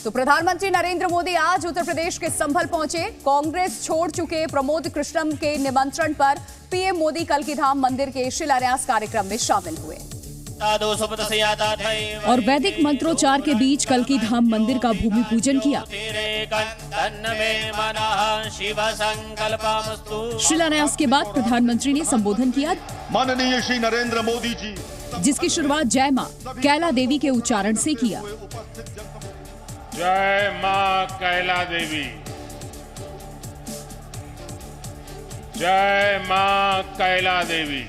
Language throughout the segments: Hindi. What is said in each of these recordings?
तो प्रधानमंत्री नरेंद्र मोदी आज उत्तर प्रदेश के संभल पहुंचे। कांग्रेस छोड़ चुके प्रमोद कृष्णम के निमंत्रण पर पीएम मोदी कल्कीधाम मंदिर के शिलान्यास कार्यक्रम में शामिल हुए और वैदिक मंत्रोच्चार के बीच कल्कीधाम मंदिर का भूमि पूजन किया। शिलान्यास के बाद प्रधानमंत्री ने संबोधन किया। माननीय श्री नरेंद्र मोदी जी, जिसकी शुरुआत जय मां कैला देवी के उच्चारण से किया। जय मां कैला देवी, जय मां कैला देवी,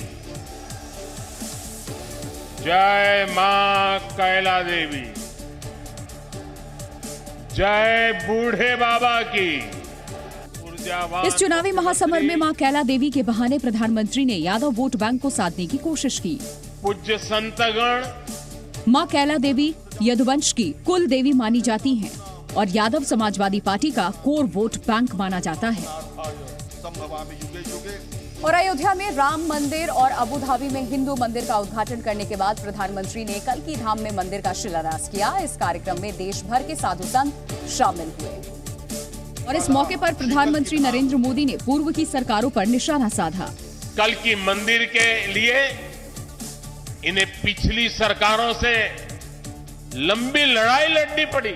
जय मां कैला देवी, जय बूढ़े बाबा की। इस चुनावी महासमर में मां कैला देवी के बहाने प्रधानमंत्री ने यादव वोट बैंक को साधने की कोशिश की। पूज्य संतगण, मां कैला देवी यदुवंश की कुल देवी मानी जाती हैं और यादव समाजवादी पार्टी का कोर वोट बैंक माना जाता है। और अयोध्या में राम मंदिर और अबू धाबी में हिंदू मंदिर का उद्घाटन करने के बाद प्रधानमंत्री ने कल्कीधाम में मंदिर का शिलान्यास किया। इस कार्यक्रम में देश भर के साधु संत शामिल हुए और इस मौके पर प्रधानमंत्री नरेंद्र मोदी ने पूर्व की सरकारों पर निशाना साधा। कल की मंदिर के लिए इन्हें पिछली सरकारों से लंबी लड़ाई लड़नी पड़ी,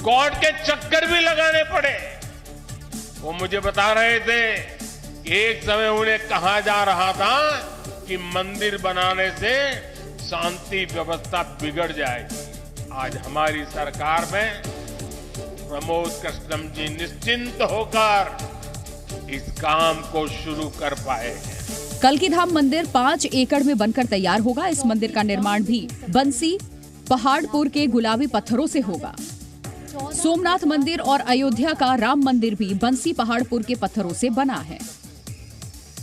कोर्ट के चक्कर भी लगाने पड़े। वो मुझे बता रहे थे एक समय उन्हें कहा जा रहा था कि मंदिर बनाने से शांति व्यवस्था बिगड़ जाएगी। आज हमारी सरकार में प्रमोद कृष्णम जी निश्चिंत होकर इस काम को शुरू कर पाए हैं। कल्कीधाम मंदिर 5 एकड़ में बनकर तैयार होगा। इस मंदिर का निर्माण भी बंसी पहाड़पुर के गुलाबी पत्थरों से होगा। सोमनाथ मंदिर और अयोध्या का राम मंदिर भी बंसी पहाड़पुर के पत्थरों से बना है।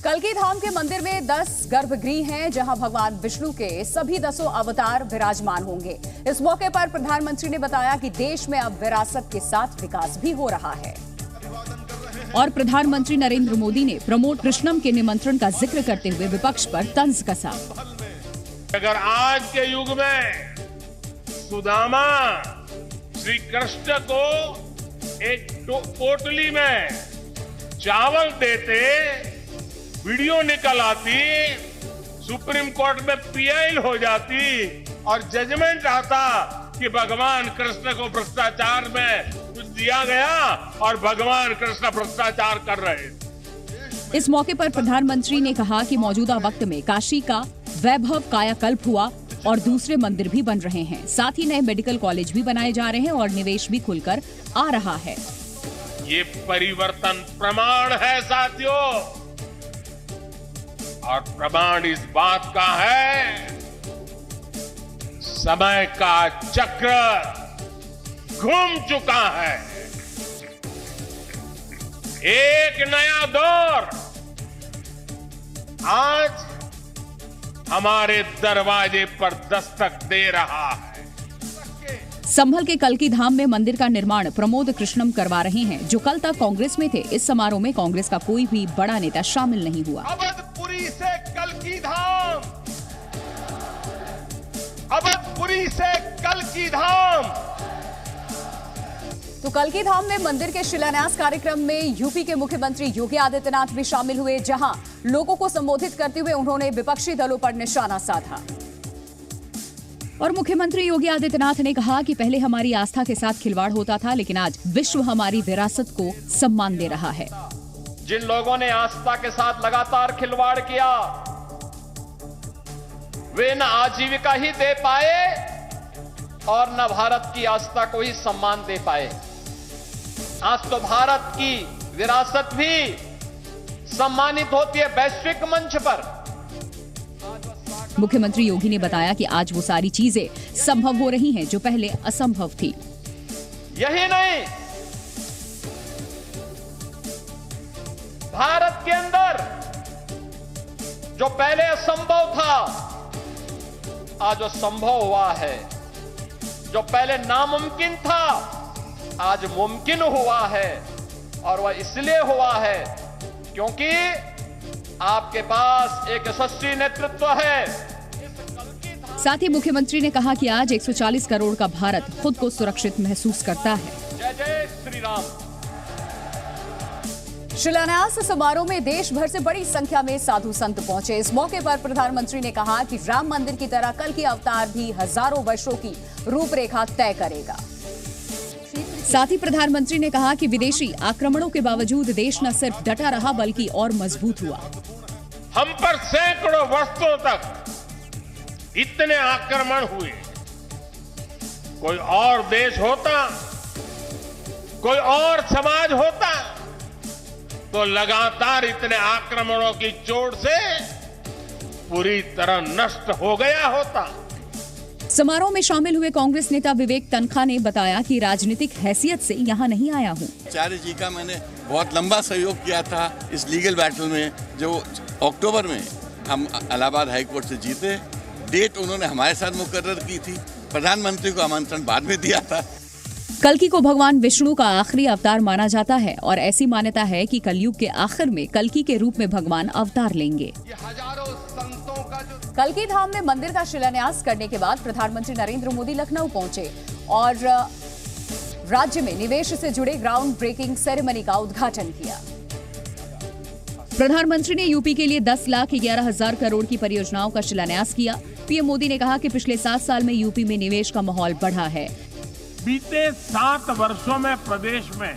कल्कीधाम के मंदिर में 10 गर्भगृह हैं, जहां भगवान विष्णु के सभी 10 अवतार विराजमान होंगे। इस मौके पर प्रधानमंत्री ने बताया कि देश में अब विरासत के साथ विकास भी हो रहा है। और प्रधानमंत्री नरेंद्र मोदी ने प्रमोद कृष्णम के निमंत्रण का जिक्र करते हुए विपक्ष पर तंज कसा। अगर आज के युग में सुदामा श्री कृष्ण को एक पोटली में चावल देते, वीडियो निकल आती, सुप्रीम कोर्ट में पीआई हो जाती और जजमेंट आता कि भगवान कृष्ण को भ्रष्टाचार में कुछ दिया गया और भगवान कृष्ण भ्रष्टाचार कर रहे। इस मौके पर प्रधानमंत्री ने कहा कि मौजूदा वक्त में काशी का वैभव कायाकल्प हुआ और दूसरे मंदिर भी बन रहे हैं। साथ ही नए मेडिकल कॉलेज भी बनाए जा रहे हैं और निवेश भी खुलकर आ रहा है। ये परिवर्तन प्रमाण है साथियों, और प्रमाण इस बात का है समय का चक्र घूम चुका है। एक नया दौर आज हमारे दरवाजे पर दस्तक दे रहा है। संभल के कल्कीधाम में मंदिर का निर्माण प्रमोद कृष्णम करवा रहे हैं, जो कल तक कांग्रेस में थे। इस समारोह में कांग्रेस का कोई भी बड़ा नेता शामिल नहीं हुआ। अवधपुरी से कल्कीधाम, अवधपुरी से कल्कीधाम। तो कल्कीधाम में मंदिर के शिलान्यास कार्यक्रम में यूपी के मुख्यमंत्री योगी आदित्यनाथ भी शामिल हुए, जहां लोगों को संबोधित करते हुए उन्होंने विपक्षी दलों पर निशाना साधा। और मुख्यमंत्री योगी आदित्यनाथ ने कहा कि पहले हमारी आस्था के साथ खिलवाड़ होता था, लेकिन आज विश्व हमारी विरासत को सम्मान दे रहा है। जिन लोगों ने आस्था के साथ लगातार खिलवाड़ किया, वे न आजीविका ही दे पाए और न भारत की आस्था को ही सम्मान दे पाए। आज तो भारत की विरासत भी सम्मानित होती है वैश्विक मंच पर। मुख्यमंत्री योगी ने बताया कि आज वो सारी चीजें संभव हो रही हैं जो पहले असंभव थी। यही नहीं, भारत के अंदर जो पहले असंभव था आज वो संभव हुआ है। जो पहले नामुमकिन था आज मुमकिन हुआ है, और वह इसलिए हुआ है क्योंकि आपके पास एक यशस्वी नेतृत्व है। साथ ही मुख्यमंत्री ने कहा कि आज 140 करोड़ का भारत खुद को सुरक्षित महसूस करता है। जय जय श्री राम। शिलान्यास समारोह में देश भर से बड़ी संख्या में साधु संत पहुंचे। इस मौके पर प्रधानमंत्री ने कहा कि राम मंदिर की तरह कल की अवतार भी हजारों वर्षों की रूपरेखा तय करेगा। साथ ही प्रधानमंत्री ने कहा कि विदेशी आक्रमणों के बावजूद देश न सिर्फ डटा रहा बल्कि और मजबूत हुआ। हम पर सैकड़ों वर्षों तक इतने आक्रमण हुए, कोई और देश होता, कोई और समाज होता तो लगातार इतने आक्रमणों की चोट से पूरी तरह नष्ट हो गया होता। समारोह में शामिल हुए कांग्रेस नेता विवेक तनखा ने बताया कि राजनीतिक हैसियत से यहां नहीं आया हूं। आचार्य जी का मैंने बहुत लंबा सहयोग किया था इस लीगल बैटल में, जो अक्टूबर में हम इलाहाबाद हाई कोर्ट से जीते। डेट उन्होंने हमारे साथ मुकर्रर की थी, प्रधानमंत्री को आमंत्रण बाद में दिया था। कल्कि को भगवान विष्णु का आखिरी अवतार माना जाता है और ऐसी मान्यता है कि कलयुग के आखिर में कल्कि के रूप में भगवान अवतार लेंगे। कल्कि धाम में मंदिर का शिलान्यास करने के बाद प्रधानमंत्री नरेंद्र मोदी लखनऊ पहुंचे और राज्य में निवेश से जुड़े ग्राउंड ब्रेकिंग सेरेमनी का उद्घाटन किया। प्रधानमंत्री ने यूपी के लिए 10,11,000 करोड़ की परियोजनाओं का शिलान्यास किया। पीएम मोदी ने कहा कि पिछले 7 साल में यूपी में निवेश का माहौल बढ़ा है। बीते 7 वर्षों में प्रदेश में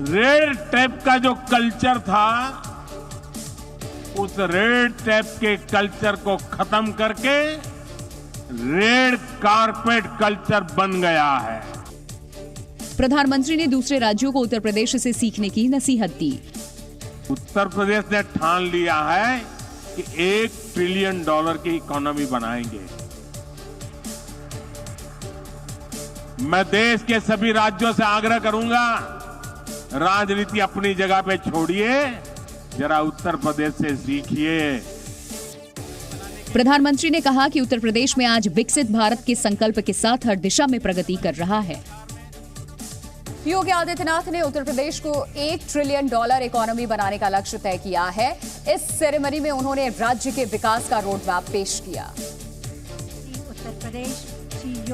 रेड टेप का जो कल्चर था, उस रेड टेप के कल्चर को खत्म करके रेड कारपेट कल्चर बन गया है। प्रधानमंत्री ने दूसरे राज्यों को उत्तर प्रदेश से सीखने की नसीहत दी। उत्तर प्रदेश ने ठान लिया है कि $1 ट्रिलियन की इकोनॉमी बनाएंगे। मैं देश के सभी राज्यों से आग्रह करूंगा, राजनीति अपनी जगह पे छोड़िए, जरा उत्तर प्रदेश से सीखिए। प्रधानमंत्री ने कहा कि उत्तर प्रदेश में आज विकसित भारत के संकल्प के साथ हर दिशा में प्रगति कर रहा है। योगी आदित्यनाथ ने उत्तर प्रदेश को $1 ट्रिलियन इकोनॉमी बनाने का लक्ष्य तय किया है। इस सेरेमनी में उन्होंने राज्य के विकास का रोड मैप पेश किया।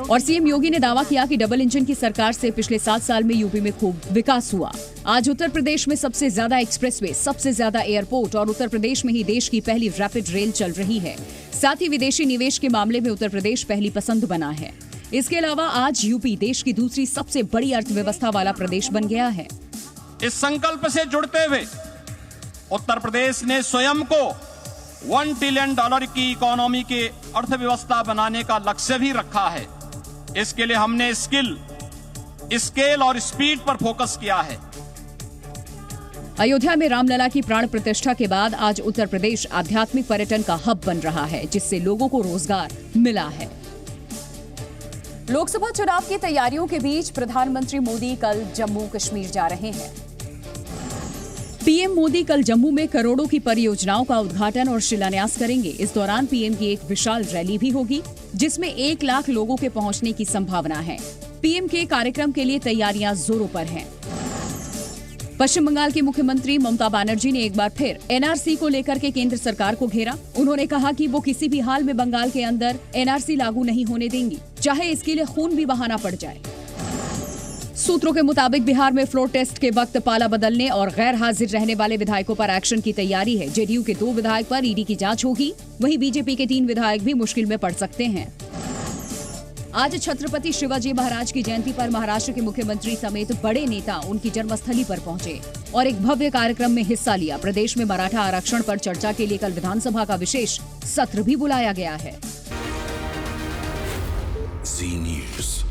और सीएम योगी ने दावा किया कि डबल इंजन की सरकार से पिछले 7 साल में यूपी में खूब विकास हुआ। आज उत्तर प्रदेश में सबसे ज्यादा एक्सप्रेसवे, सबसे ज्यादा एयरपोर्ट और उत्तर प्रदेश में ही देश की पहली रैपिड रेल चल रही है। साथ ही विदेशी निवेश के मामले में उत्तर प्रदेश पहली पसंद बना है। इसके अलावा आज यूपी देश की दूसरी सबसे बड़ी अर्थव्यवस्था वाला प्रदेश बन गया है। इस संकल्प से जुड़ते हुए उत्तर प्रदेश ने स्वयं को $1 ट्रिलियन की इकोनॉमी के अर्थव्यवस्था बनाने का लक्ष्य भी रखा है। इसके लिए हमने स्केल और स्पीड पर फोकस किया है। अयोध्या में रामलला की प्राण प्रतिष्ठा के बाद आज उत्तर प्रदेश आध्यात्मिक पर्यटन का हब बन रहा है, जिससे लोगों को रोजगार मिला है। लोकसभा चुनाव की तैयारियों के बीच प्रधानमंत्री मोदी कल जम्मू कश्मीर जा रहे हैं। पीएम मोदी कल जम्मू में करोड़ों की परियोजनाओं का उद्घाटन और शिलान्यास करेंगे। इस दौरान पीएम की एक विशाल रैली भी होगी, जिसमें 1 लाख लोगों के पहुंचने की संभावना है। पीएम के कार्यक्रम के लिए तैयारियां जोरों पर हैं। पश्चिम बंगाल की मुख्यमंत्री ममता बनर्जी ने एक बार फिर एनआरसी को लेकर के केंद्र सरकार को घेरा। उन्होंने कहा कि वो किसी भी हाल में बंगाल के अंदर एनआरसी लागू नहीं होने देंगी, चाहे इसके लिए खून भी बहाना पड़ जाए। सूत्रों के मुताबिक बिहार में फ्लोर टेस्ट के वक्त पाला बदलने और गैर हाजिर रहने वाले विधायकों पर एक्शन की तैयारी है। जेडीयू के 2 विधायक पर ईडी की जांच होगी, वहीं बीजेपी के 3 विधायक भी मुश्किल में पड़ सकते हैं। आज छत्रपति शिवाजी महाराज की जयंती पर महाराष्ट्र के मुख्यमंत्री समेत बड़े नेता उनकी जन्मस्थली पर पहुंचे और एक भव्य कार्यक्रम में हिस्सा लिया। प्रदेश में मराठा आरक्षण पर चर्चा के लिए कल विधानसभा का विशेष सत्र भी बुलाया गया है। Zee News।